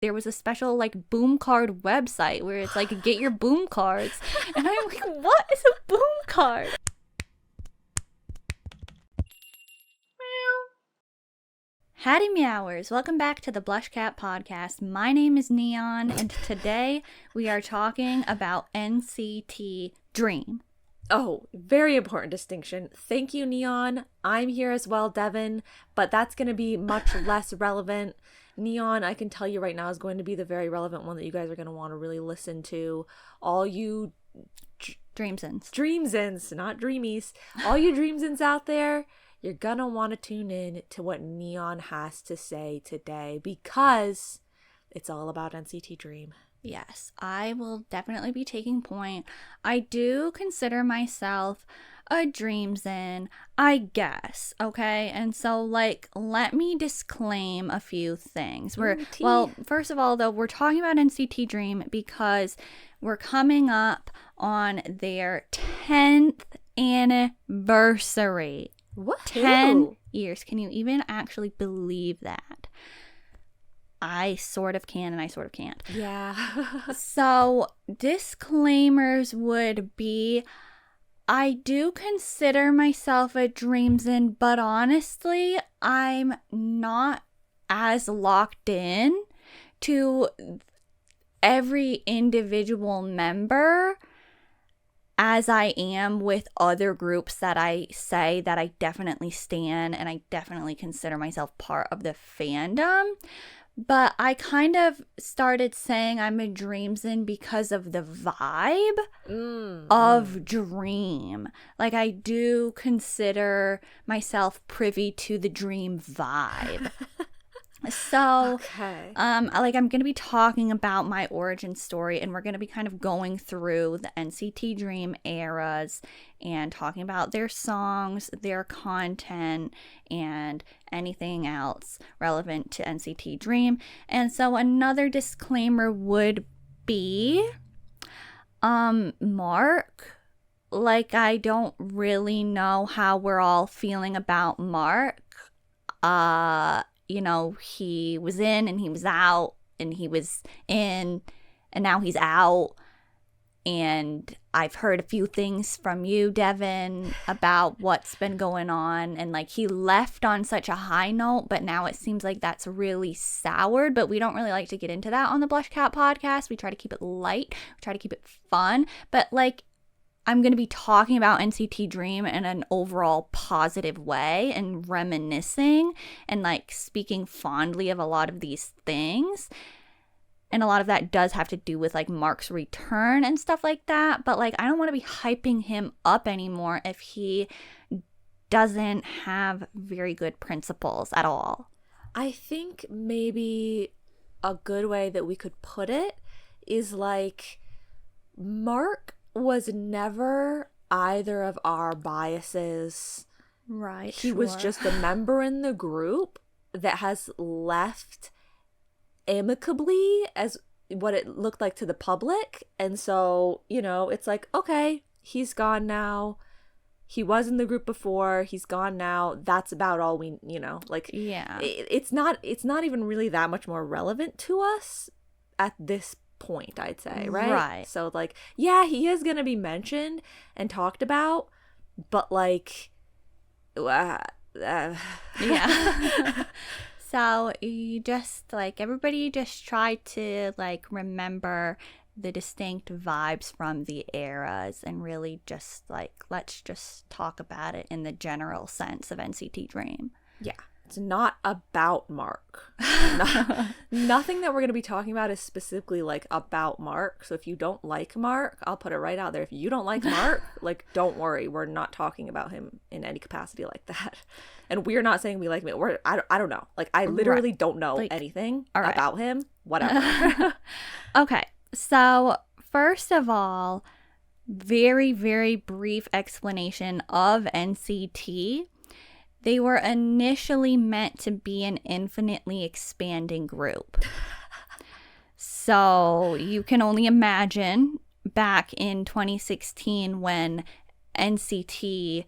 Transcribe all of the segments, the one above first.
there was a special like boom card website where it's like get your boom cards. And I'm like, what is a boom card? Howdy Meowers, welcome back to the BlushCat podcast. My name is Neon, and today we are talking about NCT DREAM. Oh, very important distinction. Thank you, Neon. I'm here as well, Devin, but that's going to be much less relevant. Neon, I can tell you right now, is going to be the very relevant one that you guys are going to want to really listen to. All you Dreamzens, not dreamies. All you Dreamzens out there, you're gonna want to tune in to what Neon has to say today because it's all about NCT DREAM. Yes, I will definitely be taking point. I do consider myself a Dreamzen, I guess, okay? And so, like, let me disclaim a few things. Well, first of all, though, we're talking about NCT DREAM because we're coming up on their 10th anniversary. What? 10 years. Can you even actually believe that? I sort of can and I sort of can't. Yeah. So, disclaimers would be, I do consider myself a Dreamzen, but honestly, I'm not as locked in to every individual member as I am with other groups that I say that I definitely stan and I definitely consider myself part of the fandom. But I kind of started saying I'm a Dreamzen because of the vibe of Dream. Like, I do consider myself privy to the Dream vibe. So, okay. I'm going to be talking about my origin story, and we're going to be kind of going through the NCT DREAM eras and talking about their songs, their content, and anything else relevant to NCT DREAM. And so another disclaimer would be, Mark, like, I don't really know how we're all feeling about Mark. You know, he was in and he was out and he was in and now he's out. And I've heard a few things from you, Devin, about what's been going on. And like, he left on such a high note, but now it seems like that's really soured. But we don't really like to get into that on the BlushCat podcast. We try to keep it light. We try to keep it fun. But like, I'm going to be talking about NCT DREAM in an overall positive way and reminiscing and like speaking fondly of a lot of these things. And a lot of that does have to do with like Mark's return and stuff like that. But like, I don't want to be hyping him up anymore if he doesn't have very good principles at all. I think maybe a good way that we could put it is like, Mark was never either of our biases. Right. He was just a member in the group that has left amicably as what it looked like to the public. And so, you know, it's like, okay, he's gone now. He was in the group before. He's gone now. That's about all we, you know, like, yeah. It's not even really that much more relevant to us at this point, I'd say, right? So like, yeah, he is gonna be mentioned and talked about, but like yeah. So you just like, everybody just try to like remember the distinct vibes from the eras and really just like, let's just talk about it in the general sense of NCT DREAM. Yeah. It's not about Mark. Nothing that we're going to be talking about is specifically like about Mark. So if you don't like Mark, I'll put it right out there. If you don't like Mark, like, don't worry. We're not talking about him in any capacity like that. And we're not saying we like him. I don't know. Like, I literally don't know like, anything about him. Whatever. Okay. So first of all, very, very brief explanation of NCT. They were initially meant to be an infinitely expanding group. So you can only imagine back in 2016 when NCT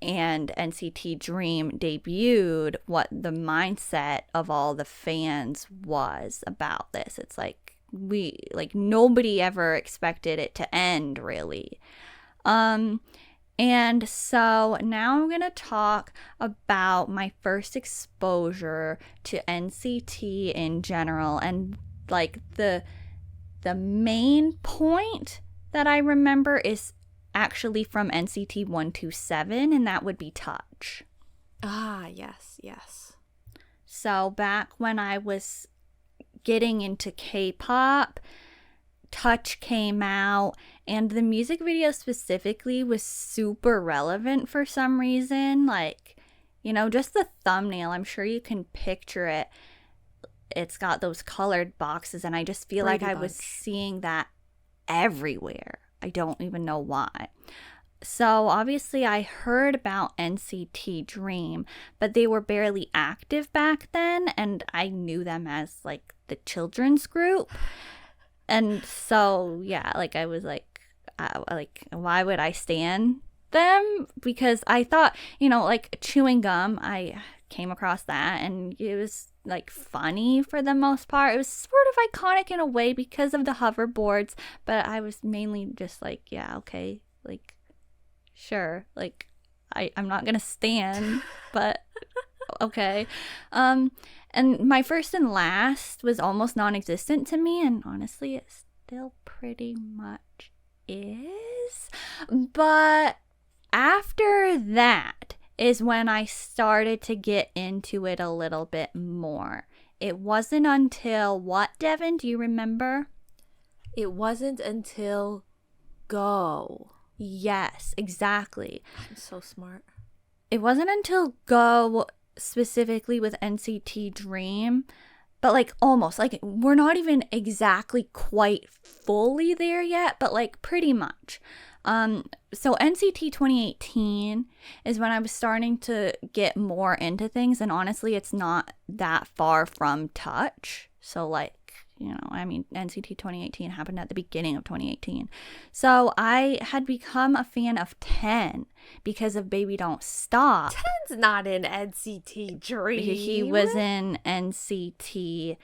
and NCT Dream debuted, what the mindset of all the fans was about this. It's like nobody ever expected it to end, really. And so now I'm going to talk about my first exposure to NCT in general, and like the main point that I remember is actually from NCT 127, and that would be Touch. Ah, yes. So back when I was getting into K-pop, Touch came out, and the music video specifically was super relevant for some reason. Like, you know, just the thumbnail, I'm sure you can picture it. It's got those colored boxes, and I just feel like I was seeing that everywhere. I don't even know why. So obviously I heard about NCT Dream, but they were barely active back then, and I knew them as like the children's group. And so yeah, like I was like why would I stan them? Because I thought, you know, like chewing gum, I came across that, and it was like funny for the most part. It was sort of iconic in a way because of the hoverboards, but I was mainly just like, yeah, okay, like sure, like I'm not gonna stan, but okay. And my first and last was almost non-existent to me, and honestly it still pretty much is. But after that is when I started to get into it a little bit more. It wasn't until what, Devin? Do you remember? It wasn't until Go. Yes, exactly. I'm so smart. It wasn't until Go, specifically with NCT Dream, but like almost, like we're not even exactly quite fully there yet, but like pretty much. So NCT 2018 is when I was starting to get more into things, and honestly, it's not that far from Touch. So like, you know, I mean, NCT 2018 happened at the beginning of 2018. So I had become a fan of 10 because of Baby Don't Stop. 10's not in NCT Dream. He was in NCT,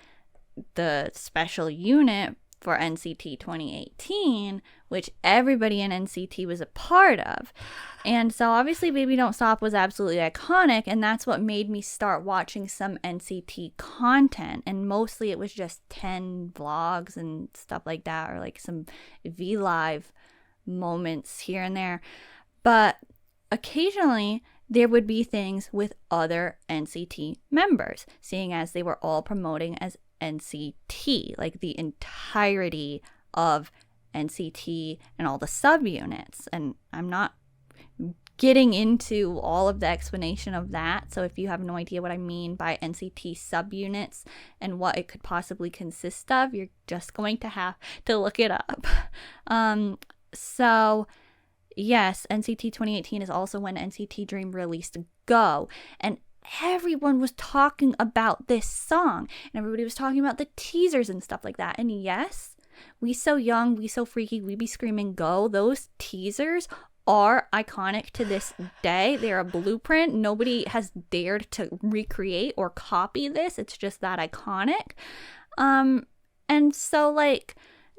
the special unit for NCT 2018, which everybody in NCT was a part of. And so obviously Baby Don't Stop was absolutely iconic, and that's what made me start watching some NCT content. And mostly it was just 10 vlogs and stuff like that, or like some V-Live moments here and there. But occasionally there would be things with other NCT members, seeing as they were all promoting as NCT, like the entirety of NCT and all the subunits. And I'm not getting into all of the explanation of that, so if you have no idea what I mean by NCT subunits and what it could possibly consist of, you're just going to have to look it up. So yes, NCT 2018 is also when NCT Dream released Go, and everyone was talking about this song, and everybody was talking about the teasers and stuff like that. And yes, We So Young, We So Freaky, We Be Screaming Go, those teasers are iconic to this day. They're a blueprint. Nobody has dared to recreate or copy this. It's just that iconic. And so like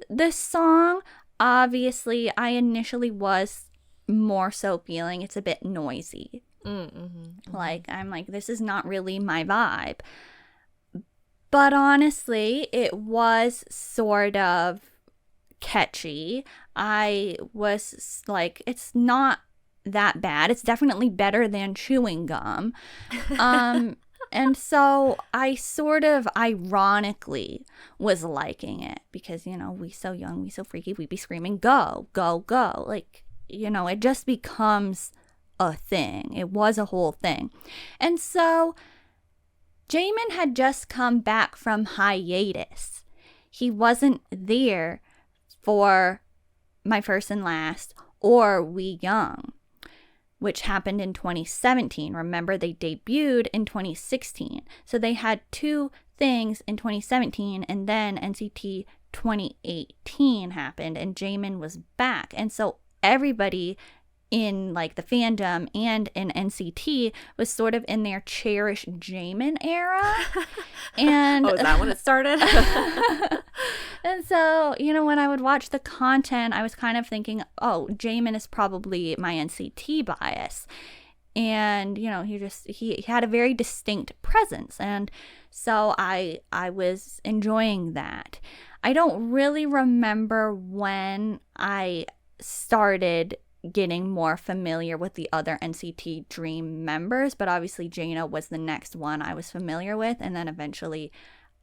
this song, obviously I initially was more so feeling it's a bit noisy. Like, I'm like, this is not really my vibe. But honestly, it was sort of catchy. I was like, it's not that bad. It's definitely better than chewing gum. And so I sort of ironically was liking it because, you know, We So Young, We So Freaky, We Be Screaming Go, Go, Go. Like, you know, it just becomes a thing. It was a whole thing. And so Jamin had just come back from hiatus. He wasn't there for My First and Last or We Young, which happened in 2017. Remember, they debuted in 2016. So they had two things in 2017, and then NCT 2018 happened, and Jamin was back. And so everybody in like the fandom and in NCT was sort of in their Cherish Jamin era. And is that when it started? And so, when I would watch the content, I was kind of thinking, oh, Jamin is probably my NCT bias. And, he had a very distinct presence. And so I was enjoying that. I don't really remember when I started getting more familiar with the other NCT Dream members, but obviously Jano was the next one I was familiar with, and then eventually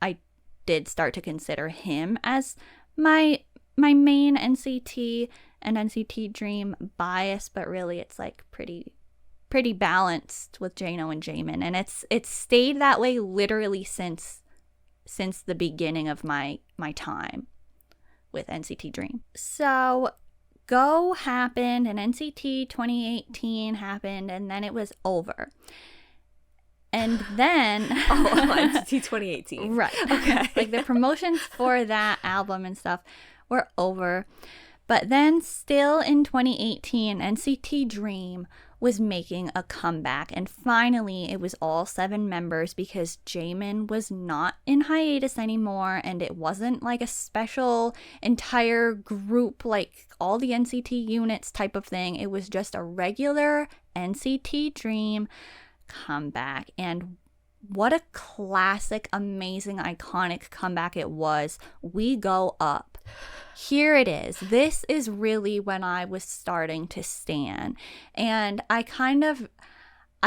I did start to consider him as my main NCT and NCT Dream bias, but really it's like pretty balanced with Jano and Jamin, and it's stayed that way literally since the beginning of my time with NCT Dream. So Go happened and NCT 2018 happened, and then it was over. And then NCT 2018. Right. Okay. Like the promotions for that album and stuff were over. But then still in 2018, NCT Dream was making a comeback, and finally it was all 7 members because Jamin was not in hiatus anymore, and it wasn't like a special entire group like all the NCT units type of thing. It was just a regular NCT Dream comeback, and what a classic, amazing, iconic comeback it was. We Go Up. Here it is. This is really when I was starting to stan. And I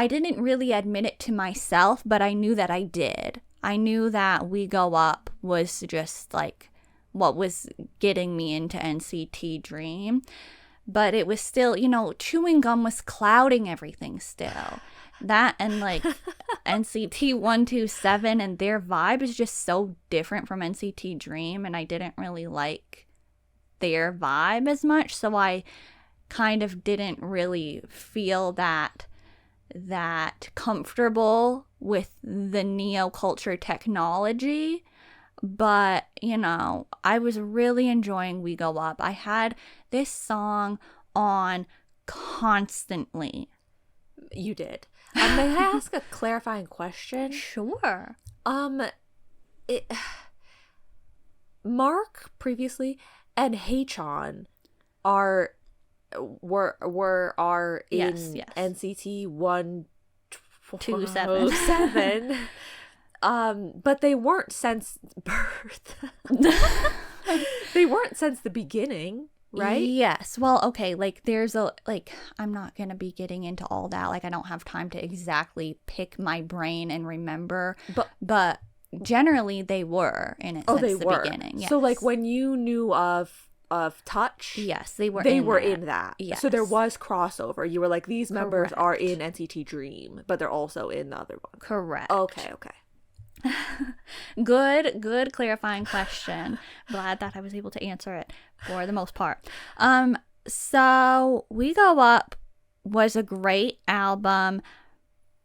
didn't really admit it to myself, but I knew that I did. I knew that We Go Up was just like what was getting me into NCT Dream. But it was still, chewing gum was clouding everything still. That and like NCT 127 and their vibe is just so different from NCT Dream, and I didn't really like their vibe as much, so I kind of didn't really feel that comfortable with the neo culture technology. But I was really enjoying We Go Up. I had this song on constantly. You did. May I ask a clarifying question? Sure. Mark previously and Haechan were in NCT 127. But they weren't since birth. They weren't since the beginning. Right? Yes. Well, okay, like there's I'm not going to be getting into all that. Like I don't have time to exactly pick my brain and remember. But generally they were in it since the beginning. Yes. So like when you knew of Touch, yes, they were in that. Yes. So there was crossover. You were like, these members are in NCT Dream, but they're also in the other one. Correct. Okay. Good clarifying question. Glad that I was able to answer it for the most part. So We Go Up was a great album,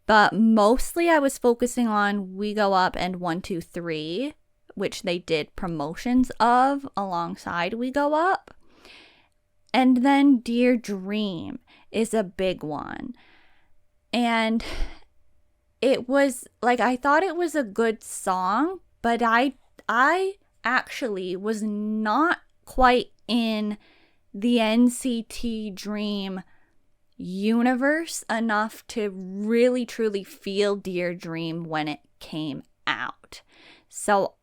but mostly I was focusing on We Go Up and 123, which they did promotions of alongside We Go Up. And then Dear Dream is a big one. And it was like, I thought it was a good song, but I actually was not quite in the NCT Dream universe enough to really truly feel Dear Dream when it came out. So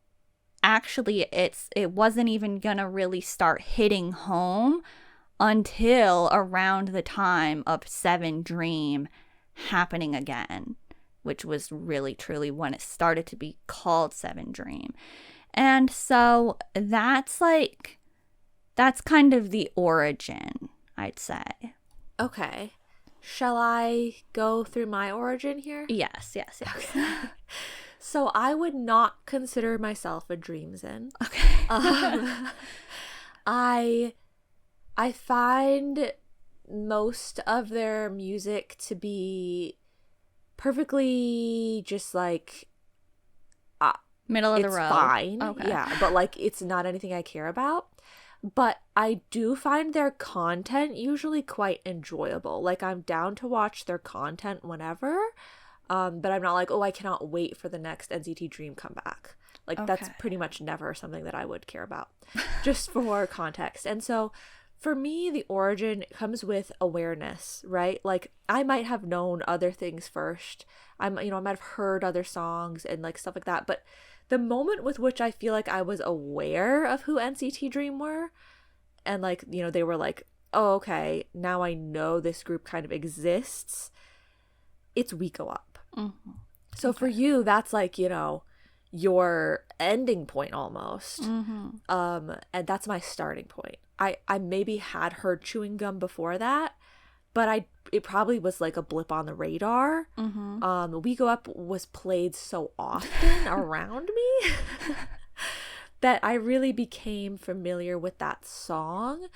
actually it wasn't even gonna really start hitting home until around the time of 7 Dream happening again, which was really truly when it started to be called 7 Dream. And so that's kind of the origin, I'd say. Okay. Shall I go through my origin here? Yes. Okay. So I would not consider myself a Dreamzen. Okay. I find most of their music to be perfectly just like middle of the road. It's fine. Okay. Yeah, but like it's not anything I care about. But I do find their content usually quite enjoyable. Like, I'm down to watch their content whenever, but I'm not like, oh, I cannot wait for the next NCT Dream comeback. Like, that's pretty much never something that I would care about, just for context. And so for me, the origin comes with awareness, right? Like, I might have known other things first. I might have heard other songs and like stuff like that. But the moment with which I feel like I was aware of who NCT Dream were, and like, they were like, oh, okay, now I know this group kind of exists, it's We Go Up. Mm-hmm. So for you, that's like, your ending point almost. Mm-hmm. And that's my starting point. I maybe had heard Chewing Gum before that, but it probably was like a blip on the radar. Mm-hmm. We Go Up was played so often around me that I really became familiar with that song.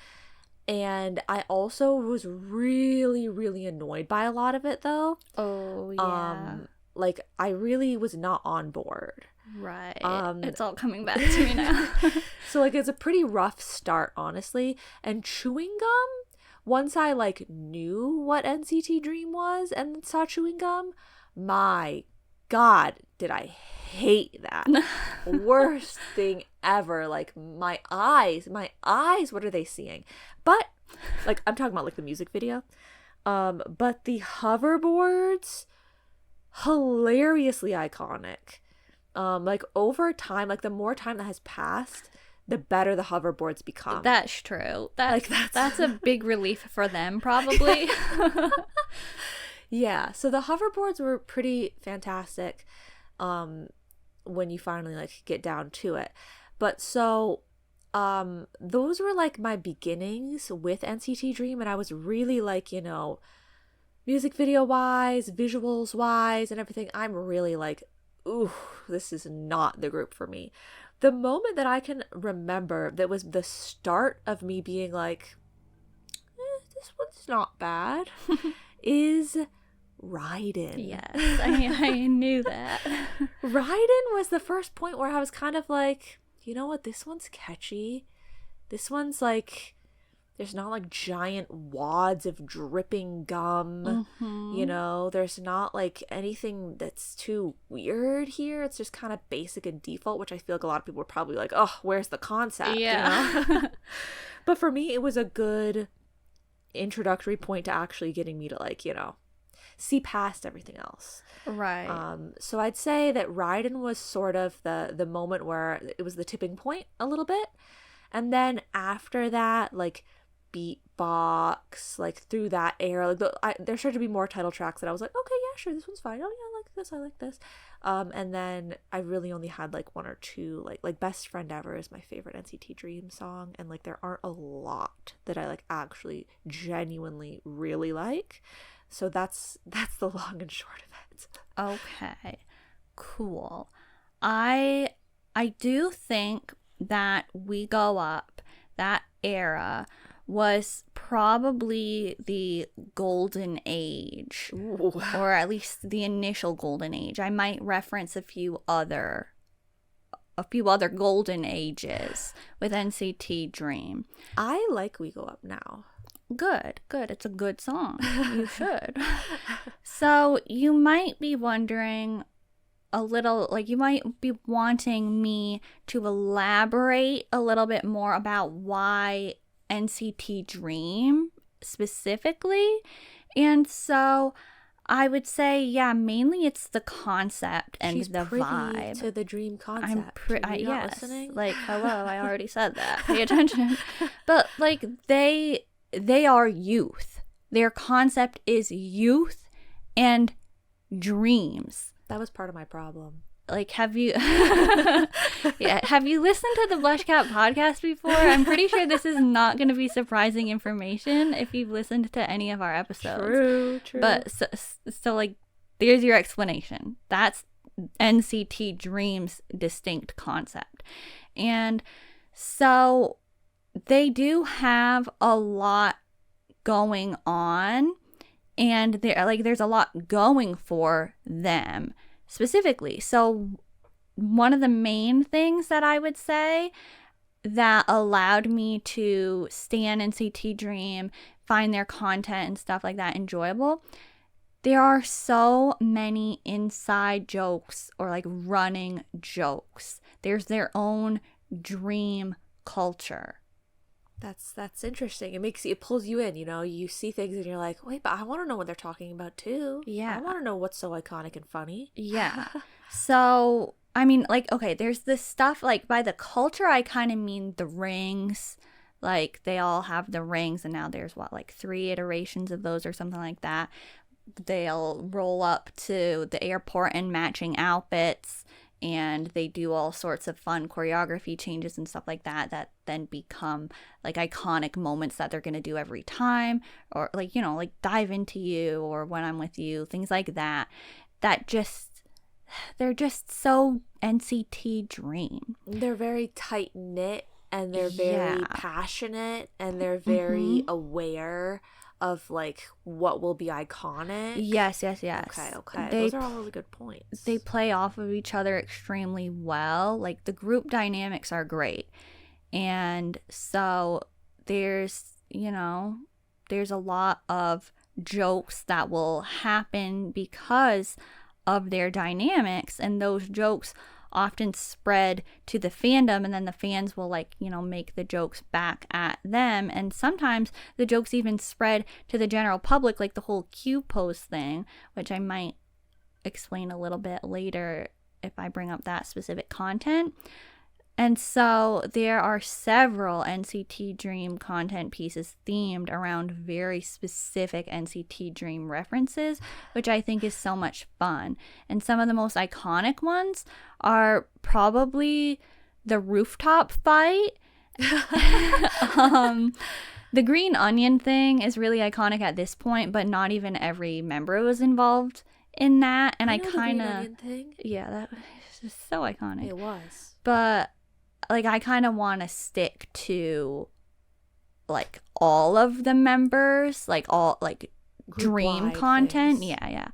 And I also was really, really annoyed by a lot of it, though. Oh, yeah. Like, I really was not on board. Right. It's all coming back to me now. So, like, it's a pretty rough start, honestly. And Chewing Gum, once I, like, knew what NCT Dream was and saw Chewing Gum, my God, did I hate that. Worst thing ever. Like, my eyes, what are they seeing? But, like, I'm talking about, like, the music video. But the hoverboards, hilariously iconic. Like, over time, like, the more time that has passed, the better the hoverboards become. That's true. That's a big relief for them, probably. Yeah, so the hoverboards were pretty fantastic when you finally, like, get down to it. But so those were, like, my beginnings with NCT Dream, and I was really, like, music video wise, visuals wise, and everything, I'm really like, ooh, this is not the group for me. The moment that I can remember that was the start of me being like, this one's not bad, is Ridin. Yes, I knew that. Ridin was the first point where I was kind of like, you know what, this one's catchy. This one's like, there's not like giant wads of dripping gum. Mm-hmm. There's not like anything that's too weird here. It's just kind of basic and default, which I feel like a lot of people were probably like, oh, where's the concept? Yeah. But for me, it was a good introductory point to actually getting me to, like, see past everything else. Right. So I'd say that Ridin was sort of the moment where it was the tipping point a little bit. And then after that, like, Beatbox, like, through that era, like, there started to be more title tracks that I was like, okay, yeah, sure, this one's fine. Oh yeah, I like this. And then I really only had like one or two, like Best Friend Ever is my favorite NCT Dream song, and like there aren't a lot that I like actually genuinely really like. So that's the long and short of it. Okay. Cool. I do think that We Go Up, that era, was probably the golden age. Ooh. Or at least the initial golden age. I might reference a few other golden ages with NCT Dream. I like We Go Up now. Good. It's a good song. You should. So you might be wondering a little, like, you might be wanting me to elaborate a little bit more about why NCT Dream specifically. And so I would say, yeah, mainly it's the concept and She's the privy vibe to the Dream concept. Yes. Listening? Like, hello, I already said that. Pay attention. But like, they are youth. Their concept is youth and dreams. That was part of my problem. Like, have you have you listened to the BlushCat podcast before? I'm pretty sure this is not going to be surprising information if you've listened to any of our episodes. True. But so like, there's your explanation. That's NCT Dream's distinct concept. And so they do have a lot going on, and there's a lot going for them specifically. So one of the main things that I would say that allowed me to stan NCT Dream, find their content and stuff like that enjoyable. There are so many inside jokes or like running jokes. There's their own dream culture. That's interesting. It pulls you in, you know. You see things and you're like, wait, but I want to know what they're talking about too. Yeah. I want to know what's so iconic and funny. Yeah. So, I mean, like, okay, there's this stuff, like, by the culture, I kind of mean the rings. Like, they all have the rings, and now there's, what, like, 3 iterations of those or something like that. They'll roll up to the airport in matching outfits, and they do all sorts of fun choreography changes and stuff like that that then become like iconic moments that they're going to do every time, or like, you know, like Dive Into You or When I'm With You, things like that they're just so NCT Dream. They're very tight knit, and they're very passionate, and they're very aware of like what will be iconic. Yes. Okay. Those are all really good points. They play off of each other extremely well. Like, the group dynamics are great. And so there's a lot of jokes that will happen because of their dynamics, and those jokes often spread to the fandom, and then the fans will make the jokes back at them, and sometimes the jokes even spread to the general public, like the whole Q pose thing, which I might explain a little bit later if I bring up that specific content. And so there are several NCT Dream content pieces themed around very specific NCT Dream references, which I think is so much fun. And some of the most iconic ones are probably the rooftop fight. The green onion thing is really iconic at this point, but not even every member was involved in that. And I kind of, yeah, that was just so iconic. It was. But like, I kind of want to stick to like all of the members, like all like Dream content. Things. Yeah.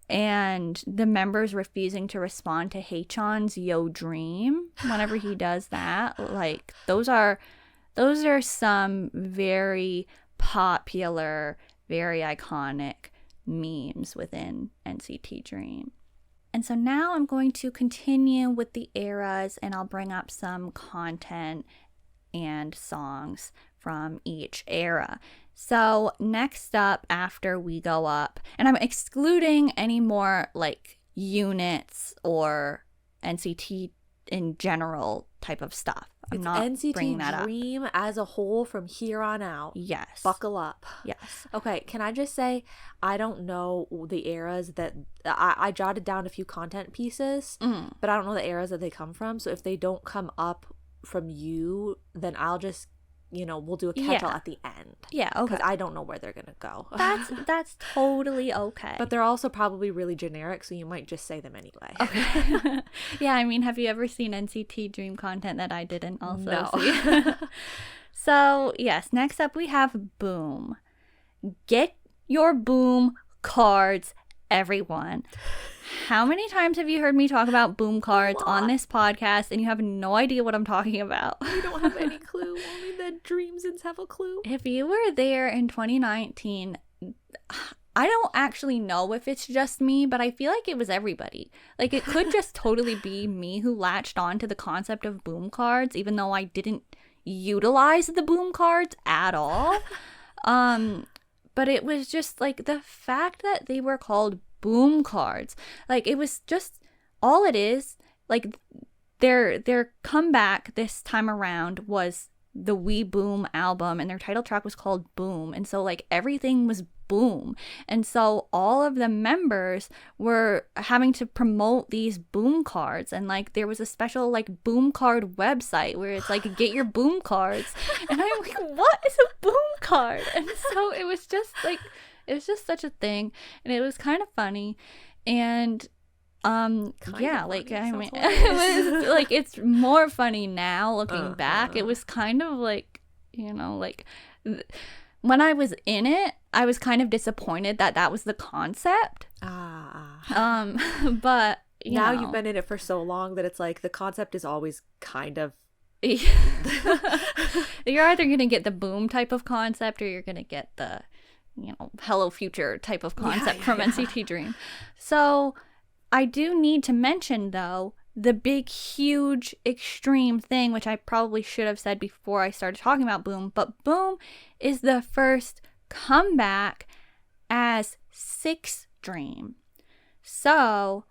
And the members refusing to respond to Haechan's Yo Dream whenever he does that. Like, those are some very popular, very iconic memes within NCT Dream. And so now I'm going to continue with the eras, and I'll bring up some content and songs from each era. So next up, after we go up, and I'm excluding any more like units or NCT in general type of stuff. I'm not bringing that up. NCT Dream as a whole from here on out. Yes. Buckle up. Yes. Okay, can I just say, I don't know the eras that I jotted down a few content pieces, but I don't know the eras that they come from. So if they don't come up from you, then I'll just, we'll do a catch-all at the end. Yeah, okay. Because I don't know where they're going to go. That's totally okay. But they're also probably really generic, so you might just say them anyway. Okay. Yeah, I mean, have you ever seen NCT Dream content that I didn't also see? No. So, yes, next up we have Boom. Get your Boom cards, everyone. How many times have you heard me talk about Boom cards on this podcast, and you have no idea what I'm talking about? You don't have any clue. Only the Dreamzens have a clue. If you were there in 2019, I don't actually know if it's just me, but I feel like it was everybody. Like, it could just totally be me who latched on to the concept of Boom cards, even though I didn't utilize the Boom cards at all. But it was just like the fact that they were called Boom cards. Like, it was just, all it is, like, their comeback this time around was the We Boom album, and their title track was called Boom, and so like everything was boom, and so all of the members were having to promote these Boom cards, and like there was a special like Boom card website where it's like, get your Boom cards, and I'm like, what is a Boom card? And so it was just such a thing, and it was kind of funny. And yeah, like, I mean, it was like, it's more funny now looking back. It was kind of like, like when I was in it, I was kind of disappointed that was the concept. But now you've been in it for so long that it's like the concept is always kind of You're either going to get the Boom type of concept or you're going to get the, Hello Future type of concept from NCT Dream. So I do need to mention, though, the big, huge, extreme thing, which I probably should have said before I started talking about Boom, but Boom is the first comeback as Sixth Dream. So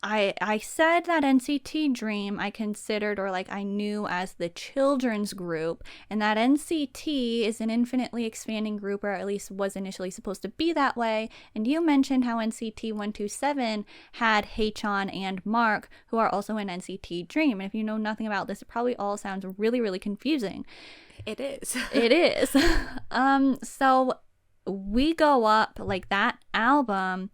I said that NCT Dream I considered, or like I knew, as the children's group, and that NCT is an infinitely expanding group, or at least was initially supposed to be that way. And you mentioned how NCT 127 had Haechan and Mark, who are also in NCT Dream. And if you know nothing about this, it probably all sounds really, really confusing. It is. It is. So We Go Up, like that album,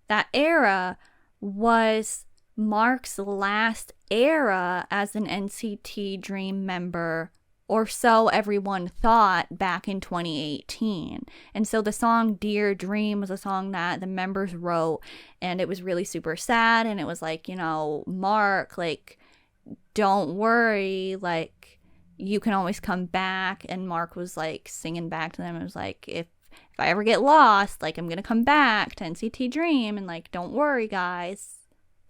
that era was Mark's last era as an NCT Dream member, or so everyone thought back in 2018. And so the song Dear Dream was a song that the members wrote, and it was really super sad, and it was like, Mark, like, don't worry, like, you can always come back. And Mark was like singing back to them. It was like, if I ever get lost, like, I'm gonna come back to NCT Dream, and like, don't worry, guys,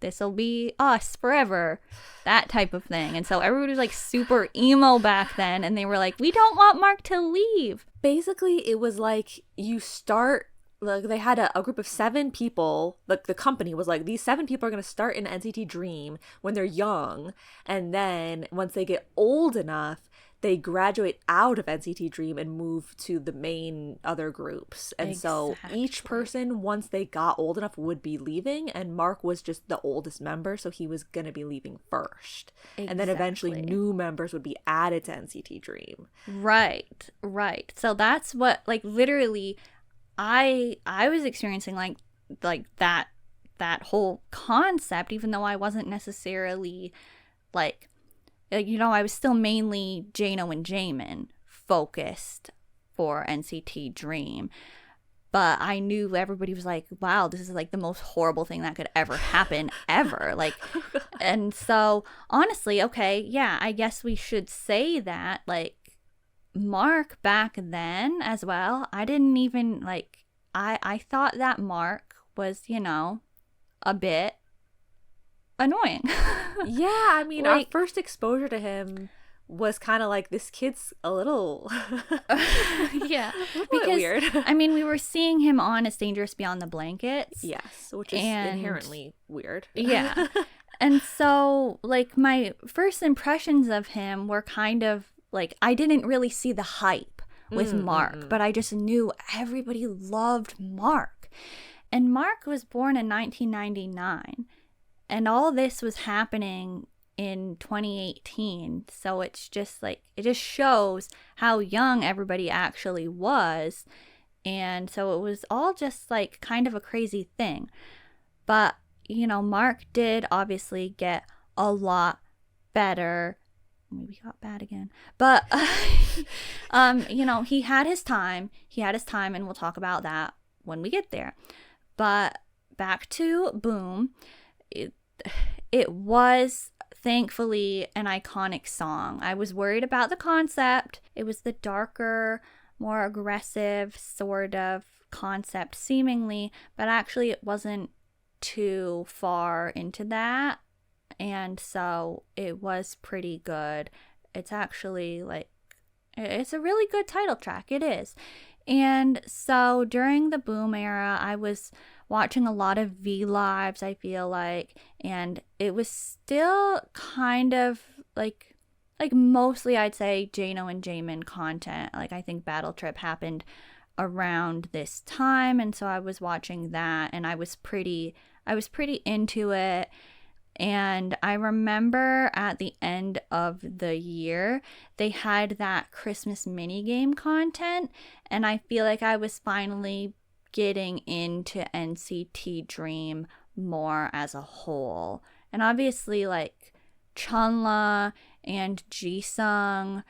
this'll be us forever, that type of thing. And so everybody was like super emo back then, and they were like, we don't want Mark to leave. Basically, it was like they had a group of 7 people. Like, the company was like, these 7 people are going to start in NCT Dream when they're young, and then once they get old enough, they graduate out of NCT Dream and move to the main other groups. And so each person, once they got old enough, would be leaving, and Mark was just the oldest member, so he was going to be leaving first. And then eventually new members would be added to NCT Dream. Right. So that's what, like, literally I was experiencing like that whole concept, even though I wasn't necessarily like, I was still mainly Jano and Jamin focused for NCT Dream. But I knew everybody was like, wow, this is like the most horrible thing that could ever happen ever. Like, and so honestly, okay, yeah, I guess we should say that, like, Mark back then as well, I didn't even like, I thought that Mark was, a bit annoying. Yeah, I mean, like, our first exposure to him was kind of like, this kid's a little yeah, because weird. I mean, we were seeing him on It's Dangerous Beyond the Blankets. Yes, which is inherently weird. Yeah. And so, like, my first impressions of him were kind of like, I didn't really see the hype with Mark, but I just knew everybody loved Mark. And Mark was born in 1999, and all this was happening in 2018. So it's just like, it just shows how young everybody actually was. And so it was all just like kind of a crazy thing. But, Mark did obviously get a lot better. Maybe got bad again. But, he had his time. And we'll talk about that when we get there. But back to Boom. It was thankfully an iconic song. I was worried about the concept. It was the darker, more aggressive sort of concept seemingly, but actually it wasn't too far into that. And so it was pretty good. It's actually like, it's a really good title track. It is. And so during the Boom era, I was watching a lot of V Lives, I feel like, and it was still kind of like mostly, I'd say, Jano and Jamin content. Like, I think Battle Trip happened around this time, and so I was watching that, and I was pretty into it. And I remember at the end of the year, they had that Christmas minigame content, and I feel like I was finally getting into NCT Dream more as a whole. And obviously, like, Chunla and Jisung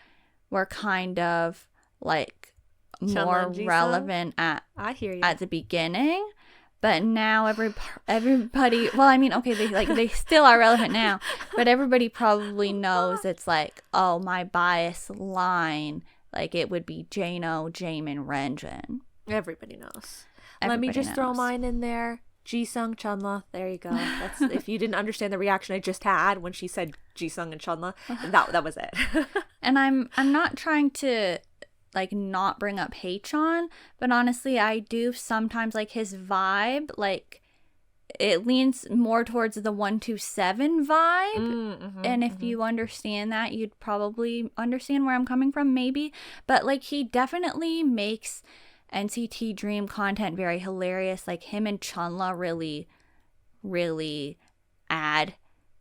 were kind of like more relevant at I hear you. at the beginning. But now everybody, well, I mean, okay, they still are relevant now, but everybody probably knows it's like, oh, my bias line, like it would be Jano, Jamin, Renjin. Everybody knows. Let Everybody me just throw knows. mine in there. Jisung, Chunla. There you go. That's if you didn't understand the reaction I just had when she said Jisung and Chunla, that was it. And I'm not trying to like not bring up Haechan, but honestly, I do sometimes like his vibe, like it leans more towards the 127 vibe. And if you understand that, you'd probably understand where I'm coming from, maybe. But like he definitely makes NCT Dream content very hilarious. Like him and Chunla really add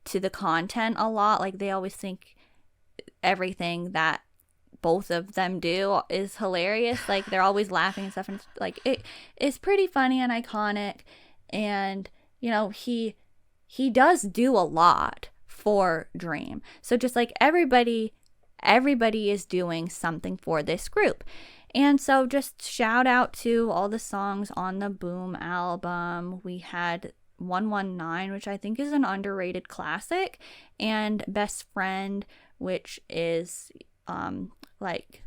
to the content a lot. Like they always think everything that both of them do is hilarious. Like they're always laughing and stuff, and like it is pretty funny and iconic. And you know, he does do a lot for Dream. So just like everybody is doing something for this group. And so just shout out to all the songs on the Boom album. We had 119, which I think is an underrated classic, and Best Friend, which is like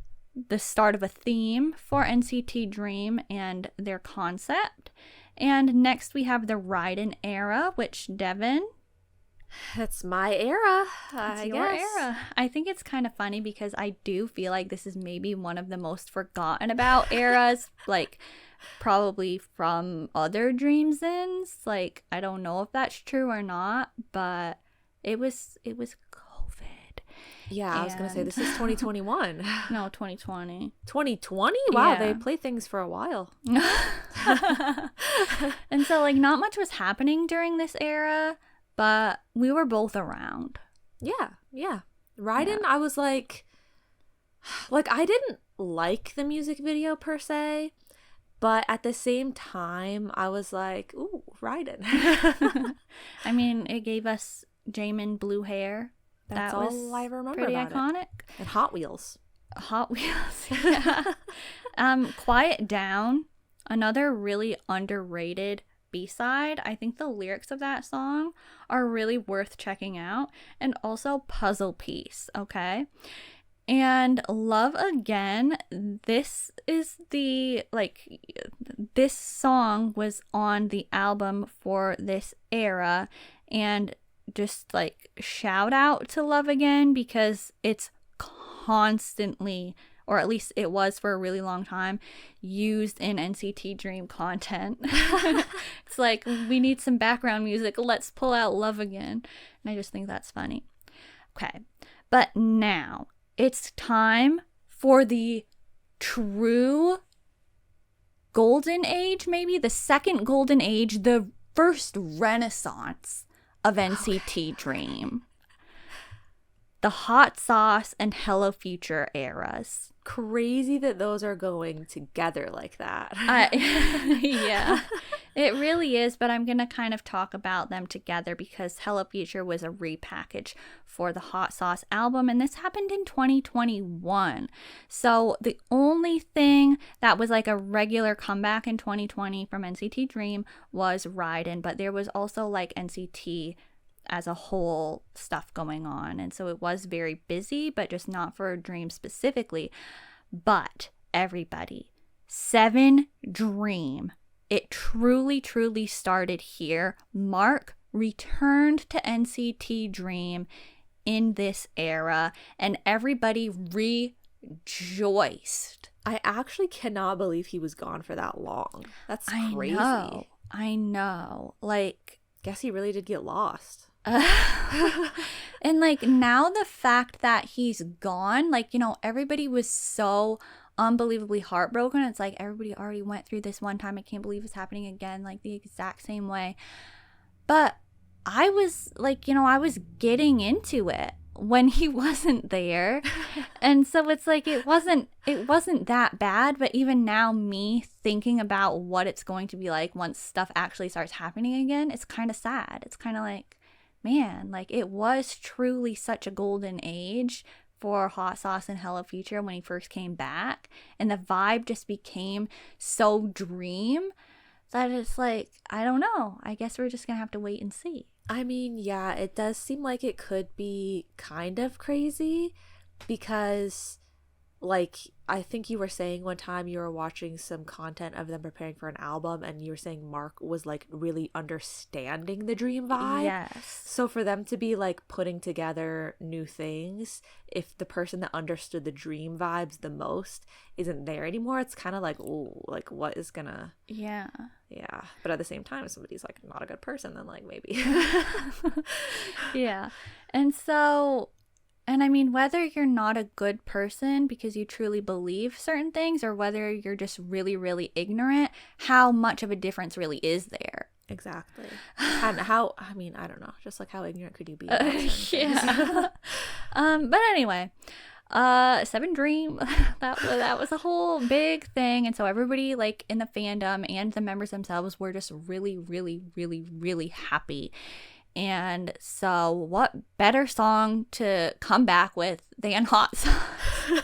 the start of a theme for NCT Dream and their concept. And next we have the Ridin era, which Devin, It's my era, it's I your guess. era. I think it's kind of funny because I do feel like this is maybe one of the most forgotten about eras, like probably from other Dreamzens. Like I don't know if that's true or not, but it was COVID. Yeah, I was going to say, this is 2021. No, 2020. 2020? Wow, Yeah. they play things for a while. And so like not much was happening during this era, but we were both around. Yeah. Ridin, I was like I didn't like the music video per se, but at the same time, I was like, ooh, Ridin. I mean, it gave us Jamin blue hair. That's that was all I remember pretty about iconic. it. And Hot Wheels. Hot Wheels. Yeah. Quiet Down, another really underrated B-side. I think the lyrics of that song are really worth checking out. And also Puzzle Piece, okay? And Love Again, this is the, like, this song was on the album for this era. And just, like, shout out to Love Again because it's constantly, or at least it was for a really long time, used in NCT Dream content. It's like, we need some background music, let's pull out Love Again. And I just think that's funny. Okay, but now it's time for the true golden age, maybe the second golden age, the first renaissance of NCT Dream. The Hot Sauce and Hello Future eras. Crazy that those are going together like that. Yeah, it really is, but I'm going to kind of talk about them together because Hello Future was a repackage for the Hot Sauce album, and this happened in 2021. So the only thing that was like a regular comeback in 2020 from NCT Dream was Ridin, but there was also like NCT as a whole stuff going on, and so it was very busy, but just not for Dream specifically. But everybody, 7 Dream, it truly started here. Mark returned to NCT Dream in this era, and everybody rejoiced. I actually cannot believe he was gone for that long. That's crazy. I know. Like, guess he really did get lost. And like now the fact that he's gone, like, you know, everybody was so unbelievably heartbroken. It's like everybody already went through this one time. I can't believe it's happening again, like the exact same way. But I was like, you know, I was getting into it when he wasn't there. And so it's like it wasn't that bad, but even now, me thinking about what it's going to be like once stuff actually starts happening again, it's kind of sad. It's kind of like, man, like it was truly such a golden age for Hot Sauce and Hello Future when he first came back, and the vibe just became so Dream. that it's like, I don't know. I guess we're just gonna have to wait and see. I mean, yeah, it does seem like it could be kind of crazy because, like, I think you were saying one time you were watching some content of them preparing for an album and you were saying Mark was like really understanding the dream vibe. Yes. So for them to be like putting together new things, if the person that understood the dream vibes the most isn't there anymore, it's kind of like, oh, like what is gonna. Yeah. Yeah. But at the same time, if somebody's like not a good person, then like maybe. Yeah. And so, and I mean, whether you're not a good person because you truly believe certain things or whether you're just really, really ignorant, how much of a difference really is there? Exactly. And how, I mean, I don't know, just like how ignorant could you be about certain things? Yeah. But anyway, Seven Dream, that was a whole big thing. And so everybody like in the fandom and the members themselves were just really, really, really, really happy. And so what better song to come back with than Hot Sauce?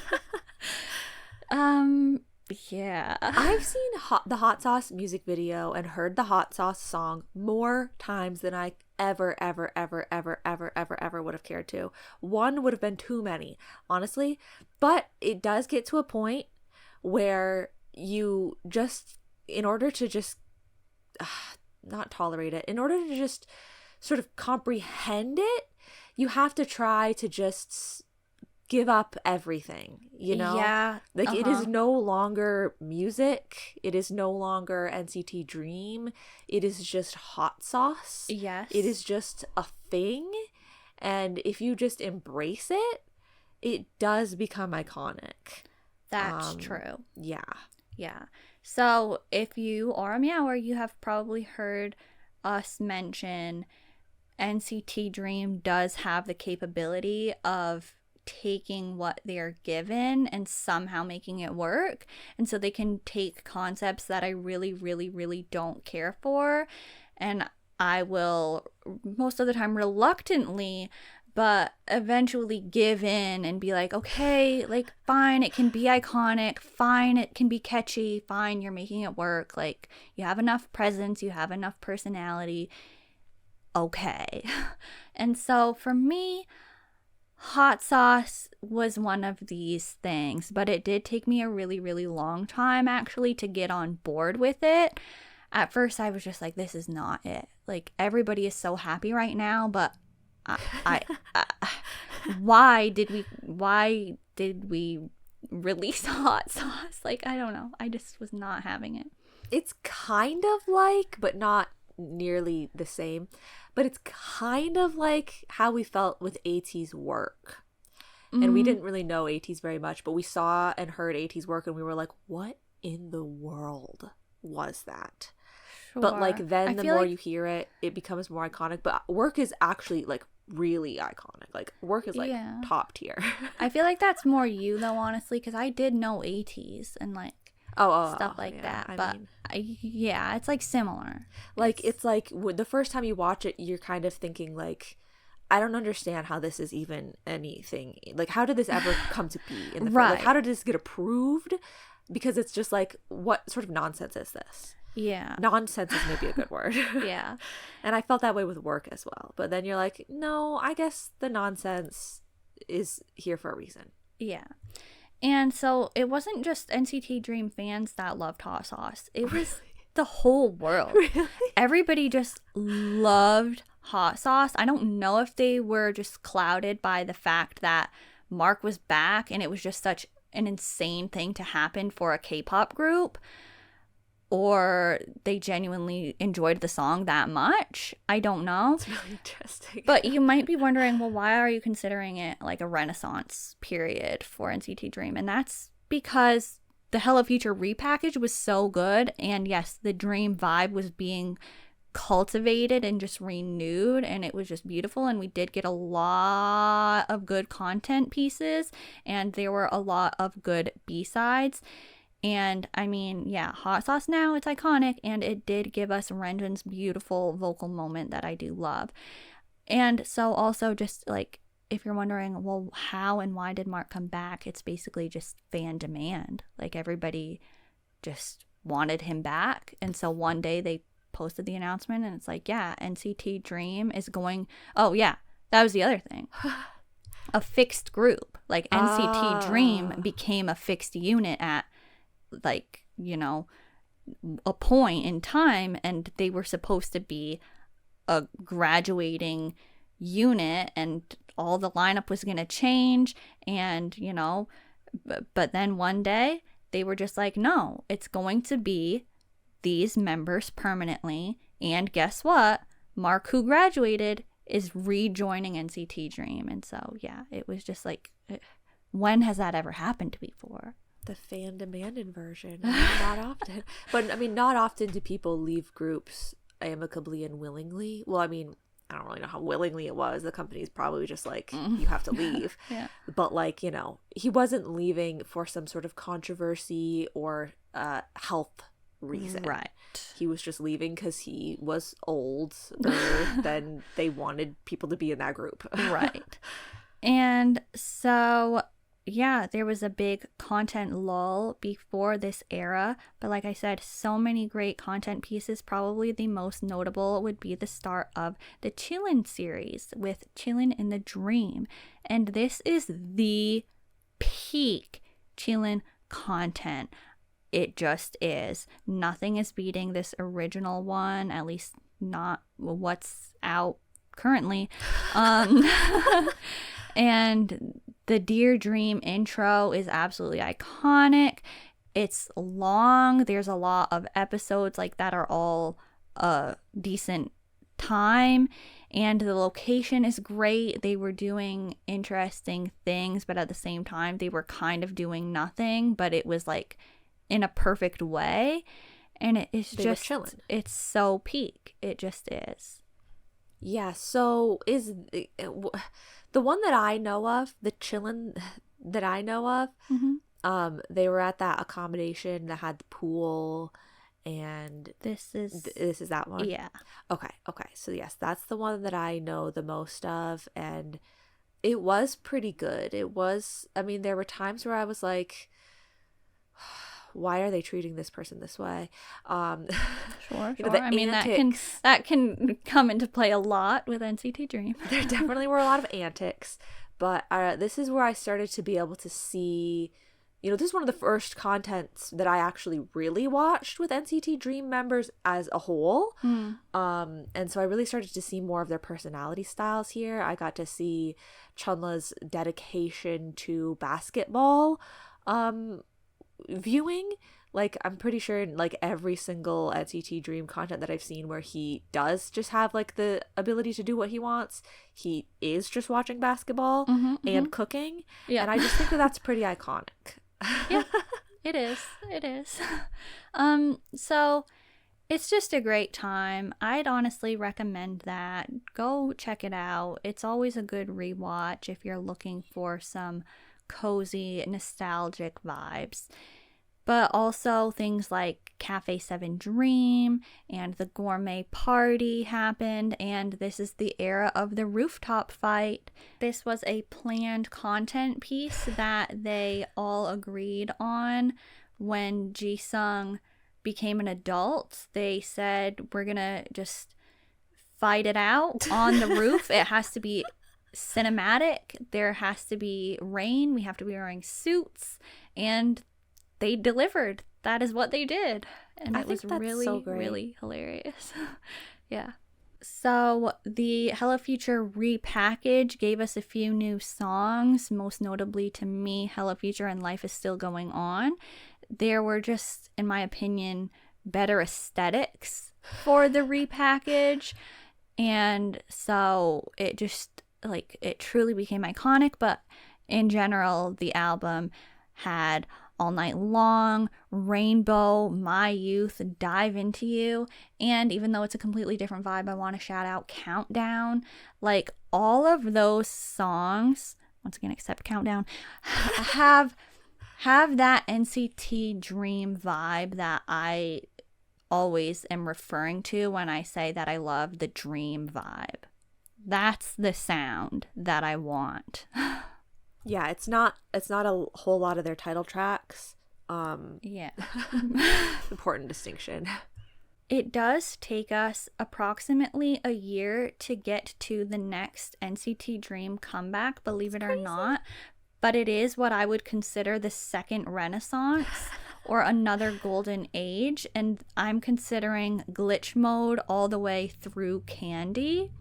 Yeah. I've seen the Hot Sauce music video and heard the Hot Sauce song more times than I ever would have cared to. One would have been too many, honestly. But it does get to a point where you just, in order to just not tolerate it, in order to just sort of comprehend it, you have to try to just give up everything, you know? Yeah. Like it is no longer music. It is no longer NCT Dream. It is just Hot Sauce. Yes. It is just a thing. And if you just embrace it, it does become iconic. That's true. Yeah. Yeah. So if you are a Meower, you have probably heard us mention NCT Dream does have the capability of taking what they're given and somehow making it work. And so they can take concepts that I really, really, really don't care for. And I will, most of the time reluctantly, but eventually give in and be like, okay, like, fine, it can be iconic. Fine, it can be catchy. Fine, you're making it work. Like, you have enough presence. You have enough personality. Okay. And so for me, Hot Sauce was one of these things, but it did take me a really, really long time actually to get on board with it. At first, I was just like, this is not it. Like, everybody is so happy right now, but I why did we release Hot Sauce? Like, I don't know. I just was not having it. It's kind of like, but not nearly the same, but it's kind of like how we felt with AT's work. And we didn't really know AT's very much, but we saw and heard AT's work and we were like, what in the world was that? Sure. But like then the more like you hear it, it becomes more iconic. But work is actually like really iconic. Like work is like top tier. I feel like that's more you though, honestly, because I did know AT's and like stuff like that. But yeah, it's like similar. Like it's like the first time you watch it, you're kind of thinking like, I don't understand how this is even anything. Like, how did this ever come to be in the right? Like, how did this get approved? Because it's just like, what sort of nonsense is this? Yeah, nonsense is maybe a good word. Yeah, and I felt that way with work as well. But then you're like, no, I guess the nonsense is here for a reason. Yeah. And so it wasn't just NCT Dream fans that loved Hot Sauce. It was the whole world. Really? Everybody just loved Hot Sauce. I don't know if they were just clouded by the fact that Mark was back and it was just such an insane thing to happen for a K-pop group, or they genuinely enjoyed the song that much. I don't know. It's really interesting. But you might be wondering, well, why are you considering it like a renaissance period for NCT Dream? And that's because the Hello Future repackage was so good. And yes, the Dream vibe was being cultivated and just renewed, and it was just beautiful. And we did get a lot of good content pieces, and there were a lot of good B-sides. And I mean, yeah, Hot Sauce now, it's iconic, and it did give us Renjun's beautiful vocal moment that I do love. And so also just like, if you're wondering, well, how and why did Mark come back? It's basically just fan demand. Like, everybody just wanted him back. And so one day they posted the announcement and it's like, yeah, NCT Dream is going, oh yeah, that was the other thing. A fixed group. Like NCT Dream became a fixed unit at like, you know, a point in time, and they were supposed to be a graduating unit and all the lineup was going to change, and you know, but then one day they were just like, no, it's going to be these members permanently, and guess what, Mark, who graduated, is rejoining NCT Dream. And so yeah, it was just like, when has that ever happened before? The fan demanded version. Not often. But I mean, not often do people leave groups amicably and willingly. Well, I mean, I don't really know how willingly it was. The company's probably just like, you have to leave. Yeah. But like, you know, he wasn't leaving for some sort of controversy or health reason. Right. He was just leaving because he was older than they wanted people to be in that group. Right. And so yeah, there was a big content lull before this era, but like I said, so many great content pieces. Probably the most notable would be the start of the Chillin' series with Chillin' in the Dream. And this is the peak Chillin' content. It just is. Nothing is beating this original one, at least not what's out currently. And the Dear Dream intro is absolutely iconic. It's long. There's a lot of episodes like that are all a decent time. And the location is great. They were doing interesting things, but at the same time, they were kind of doing nothing. But it was like in a perfect way. And it is just, it's so peak. It just is. Yeah, so is the one that I know of, the Chillin' that I know of, they were at that accommodation that had the pool, and this is that one? Yeah. Okay. So yes, that's the one that I know the most of, and it was pretty good. It was, I mean, there were times where I was like, why are they treating this person this way? Sure. You know, I mean, that can come into play a lot with NCT Dream. There definitely were a lot of antics, but this is where I started to be able to see, you know, this is one of the first contents that I actually really watched with NCT Dream members as a whole. And so I really started to see more of their personality styles here. I got to see Chunla's dedication to basketball viewing. Like, I'm pretty sure in like every single NCT Dream content that I've seen where he does just have like the ability to do what he wants, he is just watching basketball and cooking. Yeah. And I just think that that's pretty iconic. Yeah, it is. So it's just a great time. I'd honestly recommend that. Go check it out. It's always a good rewatch if you're looking for some cozy, nostalgic vibes. But also things like Cafe 7 Dream and the Gourmet Party happened, and this is the era of the rooftop fight. This was a planned content piece that they all agreed on when Jisung became an adult. They said, we're gonna just fight it out on the roof. It has to be cinematic. There has to be rain. We have to be wearing suits, and they delivered. That is what they did. And it was really, so really hilarious. Yeah. So the Hello Future repackage gave us a few new songs, most notably to me, Hello Future and Life is Still Going On. There were just, in my opinion, better aesthetics for the repackage. And so it just, like, it truly became iconic. But in general, the album had All Night Long, Rainbow, My Youth, Dive Into You, and even though it's a completely different vibe, I want to shout out Countdown. Like, all of those songs, once again except Countdown, have that NCT Dream vibe that I always am referring to when I say that I love the Dream vibe. That's the sound that I want. Yeah, it's not a whole lot of their title tracks Yeah. Important distinction. It does take us approximately a year to get to the next NCT Dream comeback, believe it or not. But it is what I would consider the second renaissance or another golden age. And I'm considering glitch mode all the way through Candy.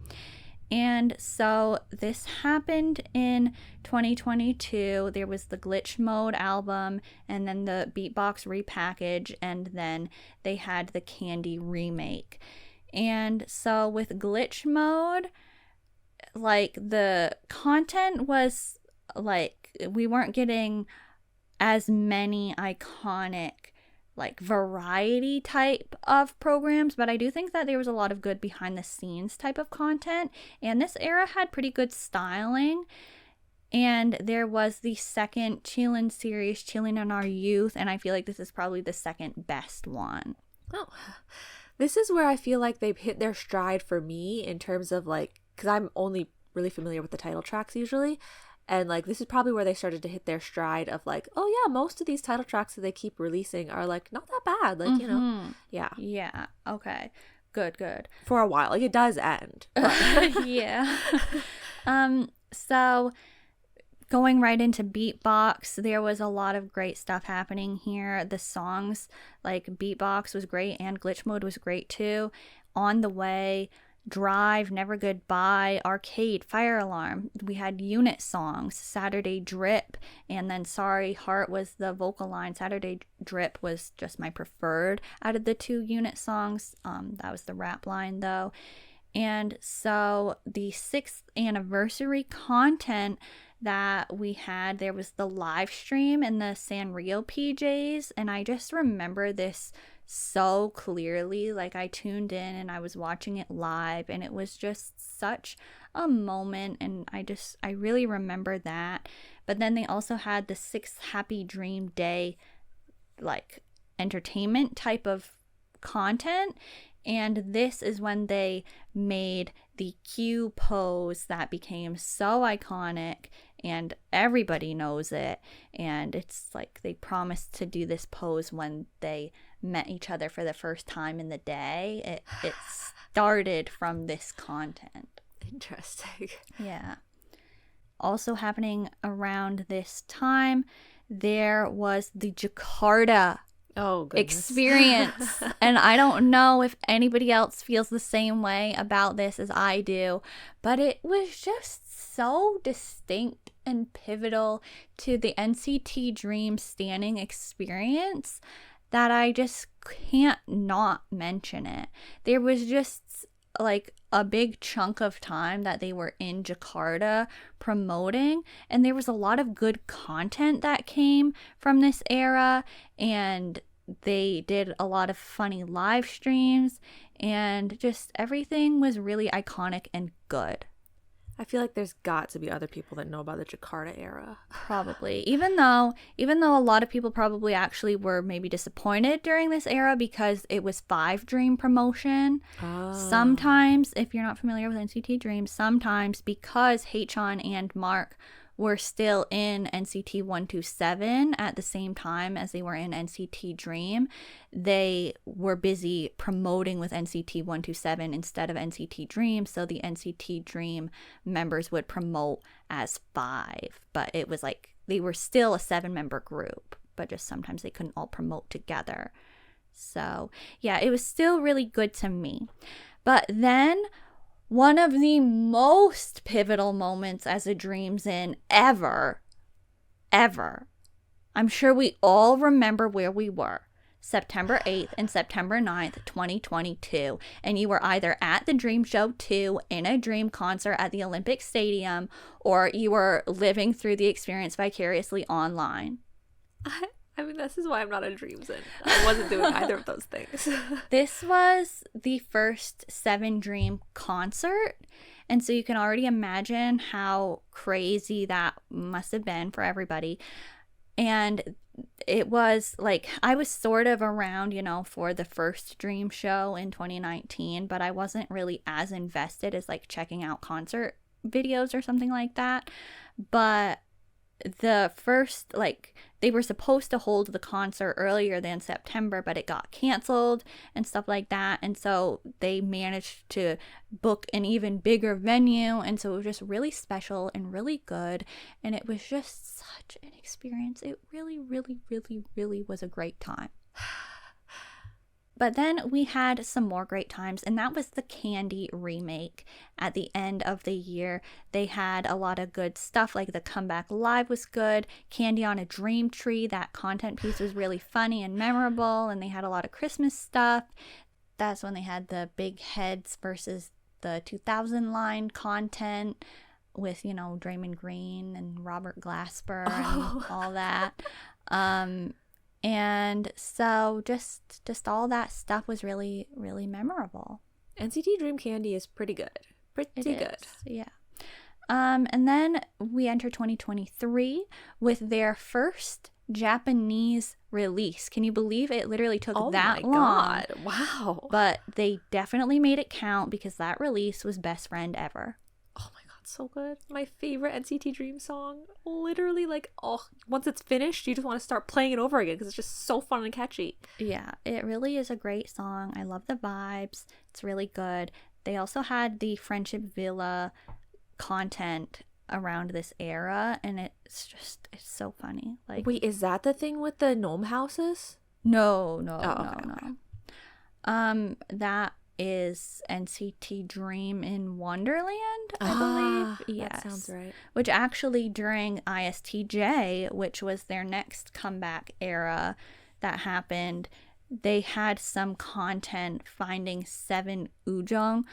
And so this happened in 2022. There was the Glitch Mode album and then the Beatbox repackage, and then they had the Candy remake. And so with Glitch Mode, like the content was like we weren't getting as many iconic like variety type of programs, but I do think that there was a lot of good behind the scenes type of content, and this era had pretty good styling. And there was the second Chillin' series, Chillin' in Our Youth, and I feel like this is probably the second best one. Oh, this is where I feel like they've hit their stride for me in terms of like, because I'm only really familiar with the title tracks usually. And, like, this is probably where they started to hit their stride of, like, oh, yeah, most of these title tracks that they keep releasing are, like, not that bad. Like, you know, yeah. Yeah, okay. Good. For a while. Like, it does end. Yeah. So, going right into Beatbox, there was a lot of great stuff happening here. The songs, like, Beatbox was great and Glitch Mode was great, too. On the Way, Drive, Never Goodbye, Arcade, Fire Alarm. We had unit songs, Saturday Drip, and then Sorry Heart was the vocal line. Saturday Drip was just my preferred out of the two unit songs. That was the rap line though. And so the 6th anniversary content that we had, there was the live stream and the Sanrio PJs, and I just remember this so clearly. Like, I tuned in and I was watching it live, and it was just such a moment, and I really remember that. But then they also had the 6th Happy Dream Day like entertainment type of content, and this is when they made the Q pose that became so iconic and everybody knows it. And it's like they promised to do this pose when they met each other for the first time in the day. It started from this content. Interesting. Yeah. Also happening around this time, there was the Jakarta experience. And I don't know if anybody else feels the same way about this as I do, but it was just so distinct and pivotal to the NCT Dream standing experience that I just can't not mention it. There was just like a big chunk of time that they were in Jakarta promoting, and there was a lot of good content that came from this era, and they did a lot of funny live streams, and just everything was really iconic and good. I feel like there's got to be other people that know about the Jakarta era. Probably. Even though a lot of people probably actually were maybe disappointed during this era because it was 5 Dream promotion. Oh. Sometimes, if you're not familiar with NCT Dream, sometimes because Haechan and Mark were still in NCT 127 at the same time as they were in NCT Dream, they were busy promoting with NCT 127 instead of NCT Dream, so the NCT Dream members would promote as 5, but it was like they were still a 7-member group, but just sometimes they couldn't all promote together. So yeah, it was still really good to me. But then one of the most pivotal moments as a Dreamzen ever, I'm sure we all remember where we were. September 8th and September 9th, 2022. And you were either at the Dream Show 2 in a Dream concert at the Olympic Stadium, or you were living through the experience vicariously online. I mean, this is why I'm not a Dreamzen. I wasn't doing either of those things. This was the first 7 Dream concert, and so you can already imagine how crazy that must have been for everybody. And it was like, I was sort of around, for the first Dream show in 2019, but I wasn't really as invested as like checking out concert videos or something like that. But the first, like, they were supposed to hold the concert earlier than September, but it got canceled and stuff like that. And so they managed to book an even bigger venue. And so it was just really special and really good. And it was just such an experience. It really, really, really, really was a great time. But then we had some more great times, and that was the Candy remake at the end of the year. They had a lot of good stuff, like the comeback live was good. Candy on a Dream Tree, that content piece was really funny and memorable, and they had a lot of Christmas stuff. That's when they had the Big Heads versus the 2000 line content with, you know, Draymond Green and Robert Glasper and all that. And so just all that stuff was really, really memorable. NCT Dream Candy is pretty good. Pretty good. Yeah. And then we enter 2023 with their first Japanese release. Can you believe it literally took that long? God. Wow. But they definitely made it count because that release was Best Friend Ever. Oh my god, so good. My favorite NCT Dream song. Literally, like, oh, once it's finished, you just want to start playing it over again because it's just so fun and catchy. Yeah, it really is a great song. I love the vibes. It's really good. They also had the Friendship Villa content around this era, and it's so funny. Like, wait, is that the thing with the gnome houses? No. That is NCT Dream in Wonderland, I believe. Yes. That sounds right. Which actually during ISTJ, which was their next comeback era that happened, they had some content finding 7 Ujong,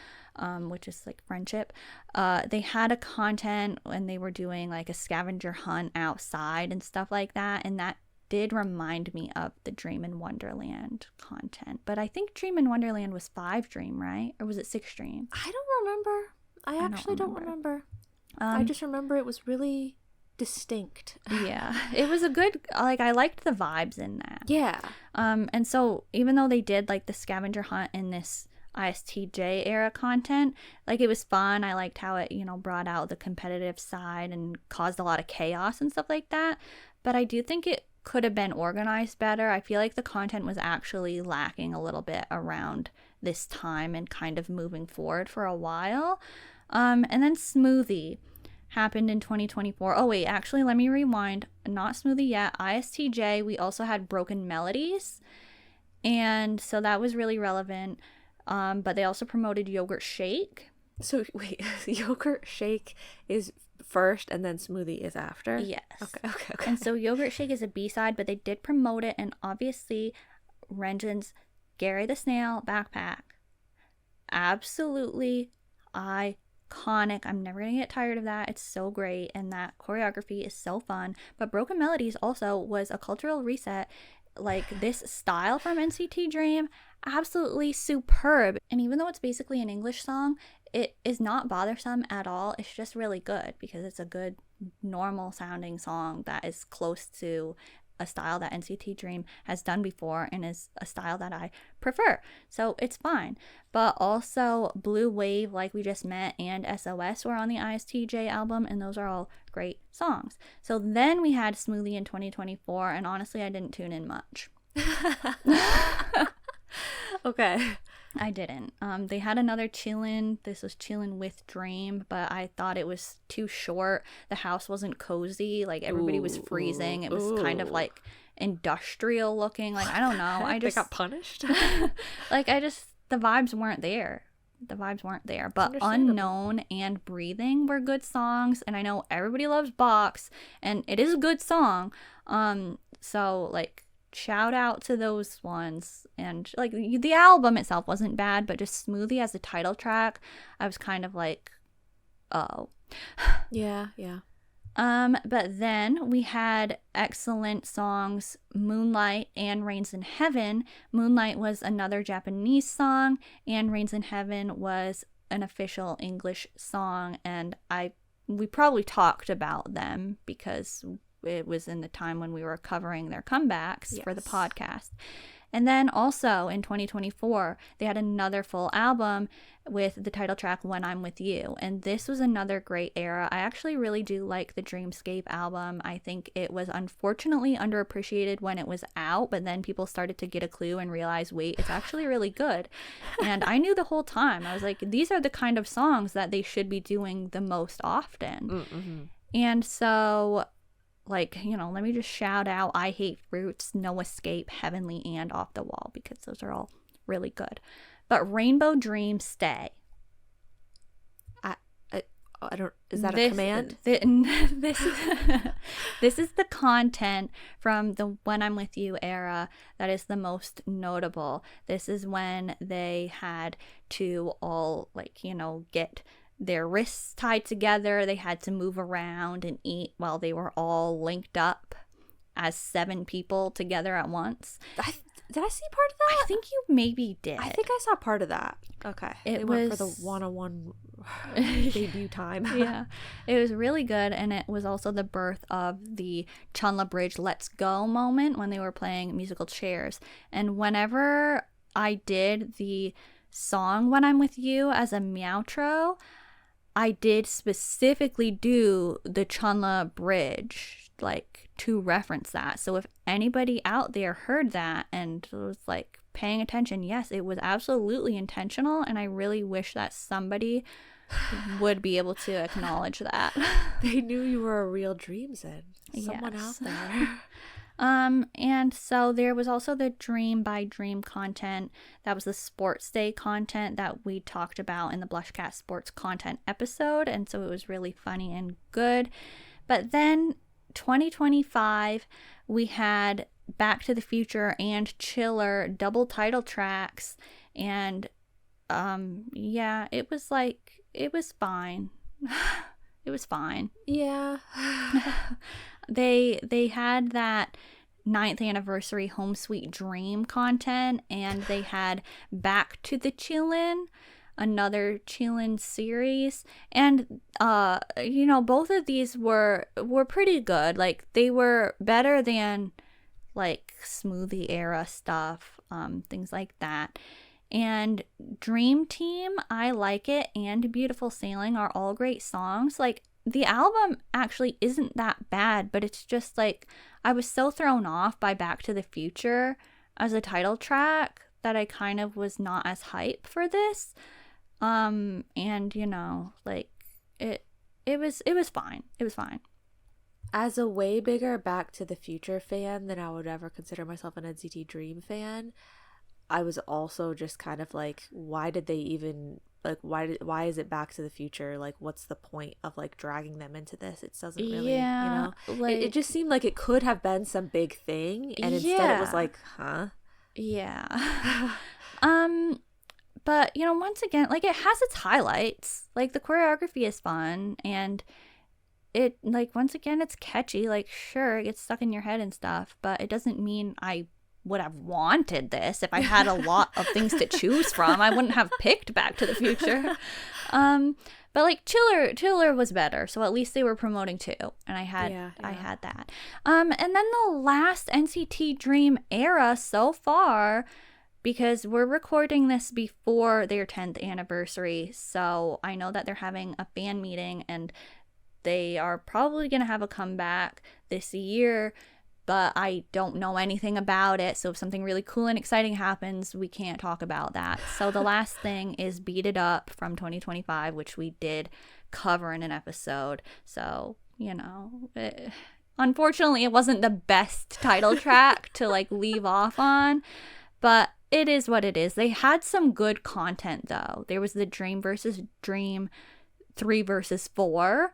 which is like friendship. They had a content when they were doing like a scavenger hunt outside and stuff like that, and that did remind me of the Dream in Wonderland content. But I think Dream in Wonderland was 5 Dream, right? Or was it 6 Dream? I don't remember. I actually don't remember. I just remember it was really distinct. Yeah. It was a good, like, I liked the vibes in that. Yeah. And so even though they did like the scavenger hunt in this ISTJ era content, like, it was fun. I liked how it, you know, brought out the competitive side and caused a lot of chaos and stuff like that. But I do think it could have been organized better. I feel like the content was actually lacking a little bit around this time and kind of moving forward for a while. And then Smoothie happened in 2024. Oh wait, actually, let me rewind. Not Smoothie yet. ISTJ, we also had Broken Melodies, and so that was really relevant. But they also promoted Yogurt Shake. So wait, Yogurt Shake is first and then Smoothie is after? Yes. Okay. And so Yogurt Shake is a B-side, but they did promote it, and obviously Renjin's Gary the Snail backpack. Absolutely iconic. I'm never gonna get tired of that. It's so great, and that choreography is so fun. But Broken Melodies also was a cultural reset. Like, this style from NCT Dream, absolutely superb. And even though it's basically an English song, it is not bothersome at all. It's just really good because it's a good, normal sounding song that is close to a style that NCT Dream has done before and is a style that I prefer. So it's fine. But also Blue Wave, like we just met, and SOS were on the ISTJ album, and those are all great songs. So then we had Smoothie in 2024, and honestly, I didn't tune in much. Okay. I didn't. They had another Chillin'. This was Chillin' with Dream, but I thought it was too short. The house wasn't cozy. Like, everybody was freezing. It was kind of like industrial looking. Like, I don't know. They got punished. Like, the vibes weren't there. But Unknown and Breathing were good songs, and I know everybody loves Box, and it is a good song. So like, shout out to those ones. And like, the album itself wasn't bad, but just Smoothie as a title track, I was kind of like, oh. Yeah. But then we had excellent songs, Moonlight and Rains in Heaven. Moonlight was another Japanese song, and Rains in Heaven was an official English song, and we probably talked about them because it was in the time when we were covering their comebacks for the Yes. podcast. And then also in 2024, they had another full album with the title track When I'm With You. And this was another great era. I actually really do like the Dreamscape album. I think it was unfortunately underappreciated when it was out, but then people started to get a clue and realize, wait, it's actually really good. And I knew the whole time. I was like, these are the kind of songs that they should be doing the most often. Mm-hmm. And so, like, you know, let me just shout out I Hate Fruits, No Escape, Heavenly, and Off the Wall, because those are all really good. But Rainbow Dream, Stay. I don't, is that a command? This is the content from the When I'm With You era that is the most notable. This is when they had to all, like, you know, get their wrists tied together. They had to move around and eat while they were all linked up as 7 people together at once. Did I see part of that? I think you maybe did. I think I saw part of that. Okay. They went for the one-on-one debut time. Yeah. It was really good, and it was also the birth of the Chunla Bridge Let's Go moment when they were playing musical chairs. And whenever I did the song When I'm With You as a Meowtro, I did specifically do the Chunla Bridge, like, to reference that. So if anybody out there heard that and was, like, paying attention, yes, it was absolutely intentional, and I really wish that somebody would be able to acknowledge that. They knew you were a real Dreamzen. Someone Yes. out there. And so there was also the Dream by Dream content. That was the Sports Day content that we talked about in the BlushCat Sports content episode. And so it was really funny and good. But then 2025, we had Back to the Future and Chiller double title tracks. And yeah, it was like, it was fine. It was fine. Yeah. They had that 9th anniversary Home Sweet Dream content, and they had Back to the Chillin', another Chillin' series, and you know, both of these were pretty good. Like, they were better than, like, Smoothie era stuff, things like that. And Dream Team, I Like It, and Beautiful Sailing are all great songs. Like, the album actually isn't that bad, but it's just like, I was so thrown off by Back to the Future as a title track that I kind of was not as hype for this. And, you know, like, it was fine. It was fine. As a way bigger Back to the Future fan than I would ever consider myself an NCT DREAM fan, I was also just kind of like, why did they even, like, why is it Back to the Future? Like, what's the point of, like, dragging them into this? It doesn't really, Yeah, you know, like, it just seemed like it could have been some big thing, and instead it was like, huh? Yeah. But, you know, once again, like, it has its highlights. Like, the choreography is fun, and it, like, once again, it's catchy. Like, sure, it gets stuck in your head and stuff, but it doesn't mean I would have wanted this. If I had a lot of things to choose from, I wouldn't have picked Back to the Future. But, like, Chiller was better, so at least they were promoting 2, and I had that. And then the last NCT Dream era so far, because we're recording this before their 10th anniversary, so I know that they're having a fan meeting, and they are probably going to have a comeback this year, but I don't know anything about it, so if something really cool and exciting happens, we can't talk about that. So the last thing is Beat It Up from 2025, which we did cover in an episode. So, you know, unfortunately, it wasn't the best title track to, like, leave off on, but it is what it is. They had some good content, though. There was the Dream versus Dream 3 versus 4,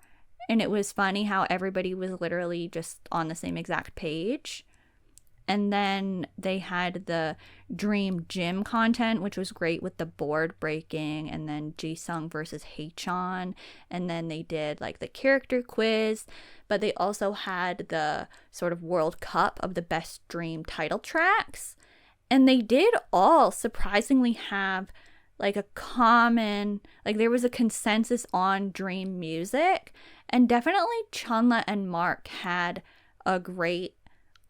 and it was funny how everybody was literally just on the same exact page. And then they had the Dream Gym content, which was great with the board breaking, and then Jisung versus Haechan. And then they did, like, the character quiz, but they also had the sort of World Cup of the best Dream title tracks. And they did all surprisingly have, like, a common, like, there was a consensus on Dream music. And definitely Chunla and Mark had a great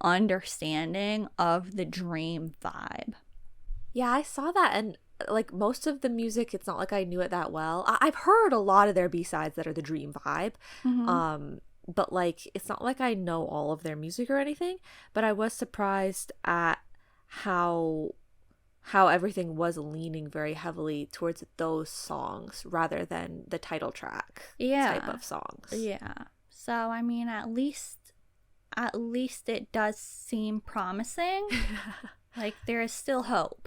understanding of the Dream vibe. Yeah, I saw that, and like most of the music, it's not like I knew it that well. I've heard a lot of their B-sides that are the Dream vibe. But like it's not like I know all of their music or anything, but I was surprised at how everything was leaning very heavily towards those songs rather than the title track type of songs. Yeah. So I mean, at least it does seem promising. Like there is still hope.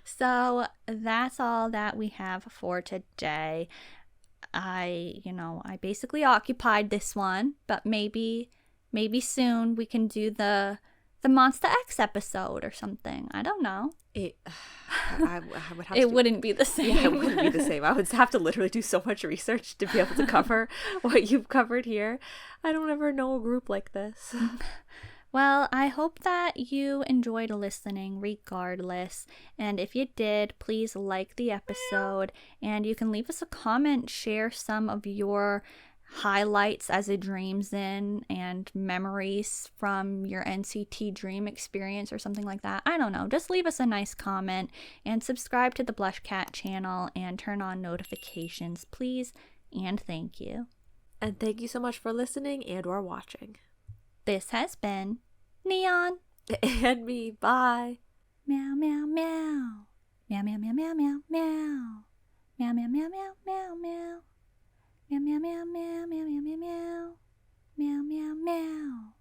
So that's all that we have for today. I basically occupied this one, but maybe soon we can do the Monster X episode or something. I don't know. I would have it wouldn't be the same. Yeah, it wouldn't be the same. I would have to literally do so much research to be able to cover what you've covered here. I don't ever know a group like this. Well, I hope that you enjoyed listening regardless. And if you did, please like the episode. And you can leave us a comment, share some of your highlights as a Dreamzen and memories from your NCT Dream experience or something like that. I don't know. Just leave us a nice comment and subscribe to the BlushCat channel and turn on notifications, please. And thank you. And thank you so much for listening and or watching. This has been Neon and me. Bye. Meow meow meow. Meow meow meow meow meow meow. Meow meow meow meow meow meow. Meow meow meow meow meow meow meow meow. Meow meow meow.